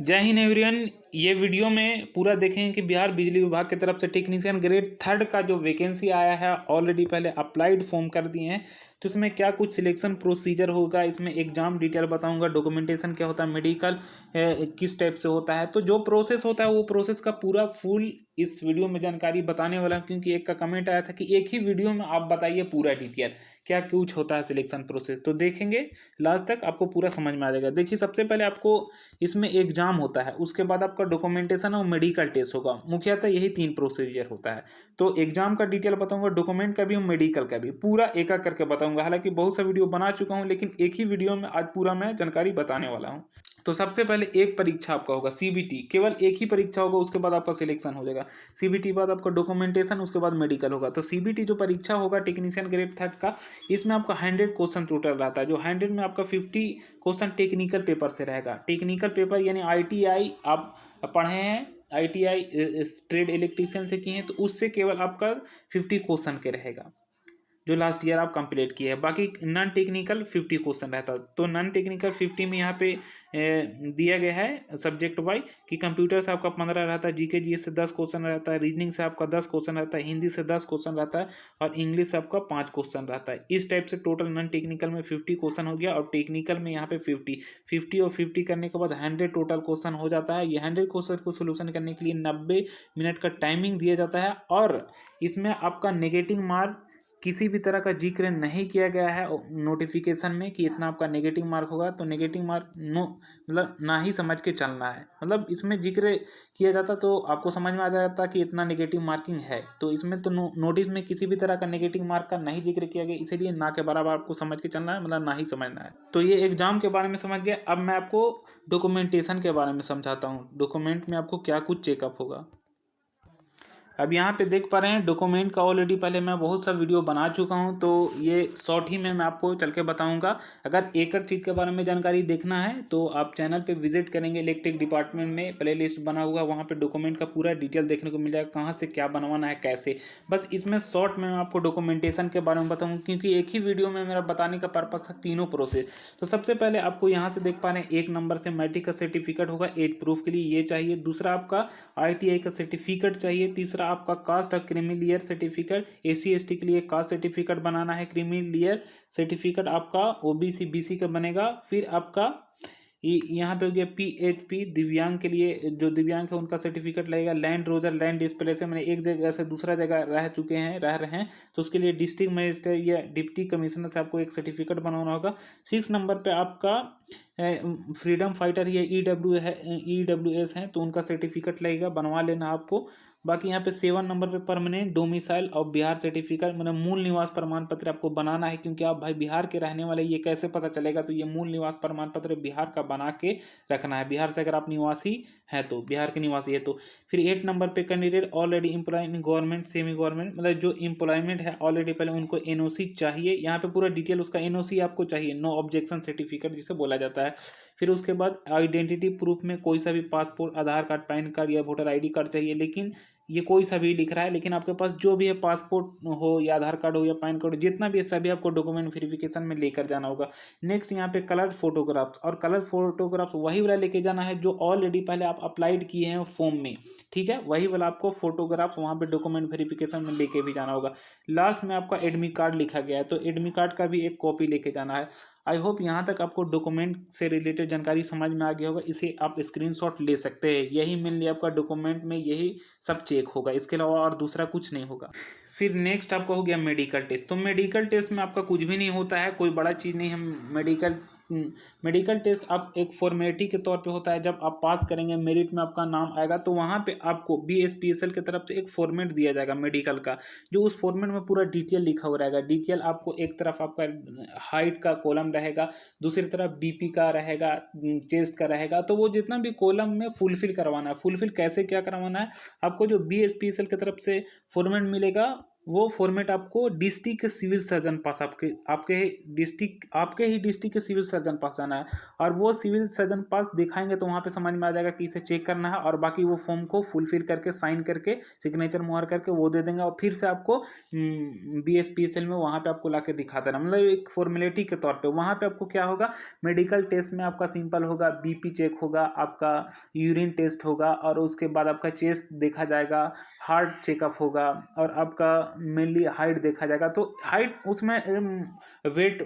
जय हिंद एवरीवन। ये वीडियो में पूरा देखेंगे कि बिहार बिजली विभाग की तरफ से टेक्नीशियन ग्रेड 3 का जो वैकेंसी आया है ऑलरेडी पहले अप्लाइड फॉर्म कर दिए हैं। तो इसमें क्या कुछ सिलेक्शन प्रोसीजर होगा, इसमें एग्जाम डिटेल बताऊंगा, डॉक्यूमेंटेशन क्या होता है, मेडिकल किस टाइप से होता है। तो जो प्रोसेस होता है वो प्रोसेस का पूरा फुल इस वीडियो में जानकारी बताने वाला हूं, क्योंकि एक का कमेंट आया था कि एक ही वीडियो में आप बताइए पूरा डिटेल क्या कुछ होता है सिलेक्शन प्रोसेस। तो देखेंगे लास्ट तक, आपको पूरा समझ में आ जाएगा। देखिए, सबसे पहले आपको इसमें एग्जाम होता है, उसके बाद आपका डॉक्यूमेंटेशन और मेडिकल टेस्ट होगा। मुख्यतः यही 3 प्रोसीजर होता है। तो एग्जाम का डिटेल बताऊंगा, डॉक्यूमेंट का भी और मेडिकल का भी, पूरा एक एक करके बताऊंगा। हालांकि बहुत सा वीडियो बना चुका हूं, लेकिन एक ही वीडियो में आज पूरा मैं जानकारी बताने वाला हूं। तो सबसे पहले एक परीक्षा आपका होगा सीबीटी, केवल एक ही परीक्षा होगा, उसके बाद आपका सिलेक्शन हो जाएगा। सीबीटी बाद आपका डॉक्यूमेंटेशन, उसके बाद मेडिकल होगा। तो सीबीटी जो परीक्षा होगा टेक्नीशियन ग्रेड 3 का, इसमें आपका 100 क्वेश्चन टोटल रहता है। जो 100 में आपका 50 क्वेश्चन टेक्निकल पेपर से रहेगा। टेक्निकल पेपर यानी आईटीआई आप पढ़े हैं, आईटीआई ट्रेड इलेक्ट्रीशियन से किए हैं, तो उससे केवल आपका 50 क्वेश्चन के रहेगा जो लास्ट ईयर आप कंप्लीट किए हैं। बाकी नॉन टेक्निकल 50 क्वेश्चन रहता है। तो नॉन टेक्निकल 50 में यहाँ पे दिया गया है सब्जेक्ट वाइज कि कंप्यूटर से आपका 15 रहता है, जीके जीएस से 10 क्वेश्चन रहता है, रीजनिंग से आपका 10 क्वेश्चन रहता है, हिंदी से 10 क्वेश्चन रहता है और इंग्लिश से आपका 5 क्वेश्चन रहता है। इस टाइप से टोटल नॉन टेक्निकल में 50 क्वेश्चन हो गया और टेक्निकल में यहाँ पे 50 और 50 करने के बाद 100 टोटल क्वेश्चन हो जाता है। ये 100 क्वेश्चन को सोल्यूशन करने के लिए 90 मिनट का टाइमिंग दिया जाता है। और इसमें आपका नेगेटिव मार्क किसी भी तरह का जिक्र नहीं किया गया है नोटिफिकेशन में कि इतना आपका नेगेटिव मार्क होगा। तो नेगेटिव मार्क नो, मतलब ना ही समझ के चलना है। मतलब इसमें जिक्र किया जाता तो आपको समझ में आ जाता कि इतना नेगेटिव मार्किंग है। तो इसमें तो नोटिस में किसी भी तरह का नेगेटिव मार्क का नहीं जिक्र किया गया, इसीलिए ना के बराबर आपको समझ के चलना है, मतलब ना ही समझना है। तो ये एग्जाम के बारे में समझ गए। अब मैं आपको डॉक्यूमेंटेशन के बारे में समझाता हूँ। डॉक्यूमेंट में आपको क्या कुछ चेकअप होगा। अब यहाँ पे देख पा रहे हैं डॉक्यूमेंट का ऑलरेडी पहले मैं बहुत सा वीडियो बना चुका हूँ, तो ये शॉर्ट ही में मैं आपको चल के बताऊँगा। अगर एक एक चीज़ के बारे में जानकारी देखना है तो आप चैनल पे विजिट करेंगे, इलेक्ट्रिक डिपार्टमेंट में प्लेलिस्ट बना हुआ, वहाँ पे डॉक्यूमेंट का पूरा डिटेल देखने को मिल जाएगा, कहाँ से क्या बनवाना है कैसे। बस इसमें शॉर्ट में मैं आपको डॉक्यूमेंटेशन के बारे में बताऊँ, क्योंकि एक ही वीडियो में मेरा बताने का पर्पज़ था तीनों प्रोसेस। तो सबसे पहले आपको यहाँ से देख पा रहे हैं 1 नंबर से मैट्रिक का सर्टिफिकेट होगा, एज प्रूफ के लिए ये चाहिए। दूसरा आपका आईटीआई का सर्टिफिकेट चाहिए। तीसरा आपका कास्ट और क्रीमी सर्टिफिकेट, एसी एसटी के लिए कास्ट सर्टिफिकेट बनाना है। क्रीमी सर्टिफिकेट आपका ओबीसी बीसी का बनेगा। फिर आपका यहाँ पे हो गया पीएचपी, दिव्यांग के लिए, जो दिव्यांग है उनका सर्टिफिकेट लगेगा। लैंड रोजर लैंड डिस्प्ले से मैंने एक जगह से दूसरा जगह रह रहे हैं, तो उसके लिए डिस्ट्रिक्ट मजिस्ट्रेट या डिप्टी कमिश्नर से आपको एक सर्टिफिकेट बनवाना होगा। 6 नंबर पे आपका फ्रीडम फाइटर या ईडब्ल्यूएस हैं, तो उनका सर्टिफिकेट लगेगा, बनवा लेना आपको। बाकी यहाँ पे 7 नंबर पे परमानेंट डोमिसाइल और बिहार सर्टिफिकेट, मतलब मूल निवास प्रमाण पत्र आपको बनाना है, क्योंकि आप भाई बिहार के रहने वाले, ये कैसे पता चलेगा। तो ये मूल निवास प्रमाण पत्र बिहार का बना के रखना है। बिहार से अगर आप निवासी हैं तो, बिहार के निवासी है तो। फिर 8 नंबर पे candidate already employ in government semi government, मतलब जो एम्प्लॉयमेंट है ऑलरेडी, पहले उनको एनओसी चाहिए। यहाँ पे पूरा डिटेल उसका एनओसी आपको चाहिए, नो ऑब्जेक्शन सर्टिफिकेट जिसे बोला जाता है। फिर उसके बाद आइडेंटिटी प्रूफ में कोई सा भी पासपोर्ट, आधार कार्ड, पैन कार्ड या वोटर आईडी कार्ड चाहिए। लेकिन ये कोई सा भी लिख रहा है, लेकिन आपके पास जो भी है, पासपोर्ट हो या आधार कार्ड हो या पैन कार्ड हो, जितना भी है सभी आपको डॉक्यूमेंट वेरिफिकेशन में लेकर जाना होगा। नेक्स्ट यहाँ पे कलर फोटोग्राफ्स, और कलर फोटोग्राफ्स वही वाला लेके जाना है जो ऑलरेडी पहले आप अप्लाइड किए हैं फॉर्म में, ठीक है। वही वाला आपको फोटोग्राफ वहाँ पे डॉक्यूमेंट वेरिफिकेशन में लेके भी जाना होगा। लास्ट में आपका एडमिट कार्ड लिखा गया है, तो एडमिट कार्ड का भी एक कॉपी लेके जाना है। आई होप यहाँ तक आपको डॉक्यूमेंट से रिलेटेड जानकारी समझ में आ गया होगा। इसे आप स्क्रीनशॉट ले सकते हैं। यही मेनली आपका डॉक्यूमेंट में यही सब चेक होगा, इसके अलावा और दूसरा कुछ नहीं होगा। फिर नेक्स्ट आपका हो गया मेडिकल टेस्ट। तो मेडिकल टेस्ट में आपका कुछ भी नहीं होता है, कोई बड़ा चीज़ नहीं है। मेडिकल टेस्ट आप एक फॉर्मेलिटी के तौर पे होता है। जब आप पास करेंगे, मेरिट में आपका नाम आएगा, तो वहाँ पे आपको बीएसपीएसएल की तरफ से एक फॉर्मेट दिया जाएगा मेडिकल का, जो उस फॉर्मेट में पूरा डिटेल लिखा हुआ रहेगा। डिटेल आपको एक तरफ आपका हाइट का कॉलम रहेगा, दूसरी तरफ बीपी का रहेगा, चेस्ट का रहेगा। तो वो जितना भी कॉलम में फुलफिल करवाना है, फुलफिल कैसे क्या करवाना है, आपको जो बीएसपीएसएल की तरफ से फॉर्मेट मिलेगा वो फॉर्मेट आपको डिस्ट्रिक्ट के सिविल सर्जन पास आपके ही डिस्ट्रिक्ट के सिविल सर्जन पास जाना है, और वो सिविल सर्जन पास दिखाएंगे तो वहाँ पे समझ में आ जाएगा कि इसे चेक करना है, और बाकी वो फॉर्म को फुलफिल करके साइन करके सिग्नेचर मुहर करके वो दे देंगे, और फिर से आपको BSPSL में वहाँ पे आपको ला के दिखा देना, मतलब एक फॉर्मेलिटी के तौर पे। वहाँ पे आपको क्या होगा, मेडिकल टेस्ट में आपका सिंपल होगा, BP चेक होगा, आपका यूरिन टेस्ट होगा, और उसके बाद आपका चेस्ट देखा जाएगा, हार्ट चेकअप होगा, और आपका मेनली हाइट देखा जाएगा। तो हाइट उसमें वेट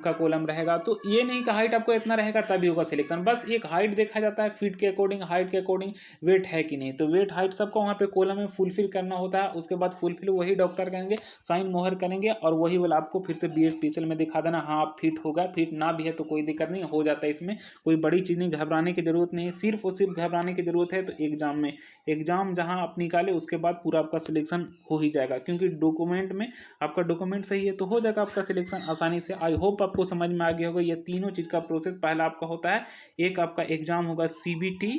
का कॉलम रहेगा, तो ये नहीं कि हाइट आपको इतना रहेगा तभी होगा सिलेक्शन, बस एक हाइट देखा जाता है, फीट के अकॉर्डिंग, हाइट के अकॉर्डिंग वेट है कि नहीं, तो वेट हाइट सबको वहाँ पे कॉलम में फुलफिल करना होता है। उसके बाद फुलफिल वही डॉक्टर करेंगे, साइन मोहर करेंगे, और वही वाला आपको फिर से BSPSL में दिखा देना, हाँ आप फिट होगा। फिट ना भी है तो कोई दिक्कत नहीं, हो जाता है, इसमें कोई बड़ी चीज़ नहीं, घबराने की जरूरत नहीं है। सिर्फ और सिर्फ घबराने की जरूरत है तो एग्जाम में, एग्जाम जहाँ आप निकाले उसके बाद पूरा आपका सिलेक्शन हो ही जाएगा, क्योंकि डॉक्यूमेंट में आपका डॉक्यूमेंट सही है तो हो जाएगा आपका सिलेक्शन आसानी से। आई होप आपको समझ में आ गया होगा ये तीनों चीज़ का प्रोसेस। पहला आपका होता है, एक आपका एग्जाम होगा CBT,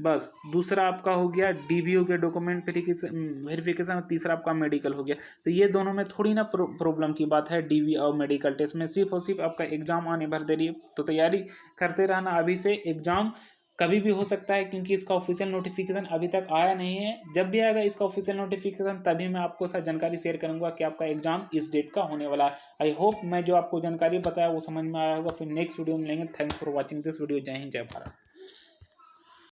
बस, दूसरा आपका हो गया DV हो गया, डॉक्यूमेंट वेरिफिकेशन, और तीसरा आपका मेडिकल हो गया। तो ये दोनों में थोड़ी ना प्रॉब्लम की बात है, DV और मेडिकल टेस्ट में, सिर्फ और सिर्फ आपका एग्जाम आने भर देरी है। तो तैयारी करते रहना अभी से, एग्जाम कभी भी हो सकता है, क्योंकि इसका ऑफिशियल नोटिफिकेशन अभी तक आया नहीं है। जब भी आएगा इसका ऑफिशियल नोटिफिकेशन तभी मैं आपको साथ जानकारी शेयर करूंगा कि आपका एग्जाम इस डेट का होने वाला है। आई होप मैं जो आपको जानकारी बताया वो समझ में आया होगा। फिर नेक्स्ट वीडियो में मिलेंगे। Thanks for watching this video. जय हिंद, जय भारत।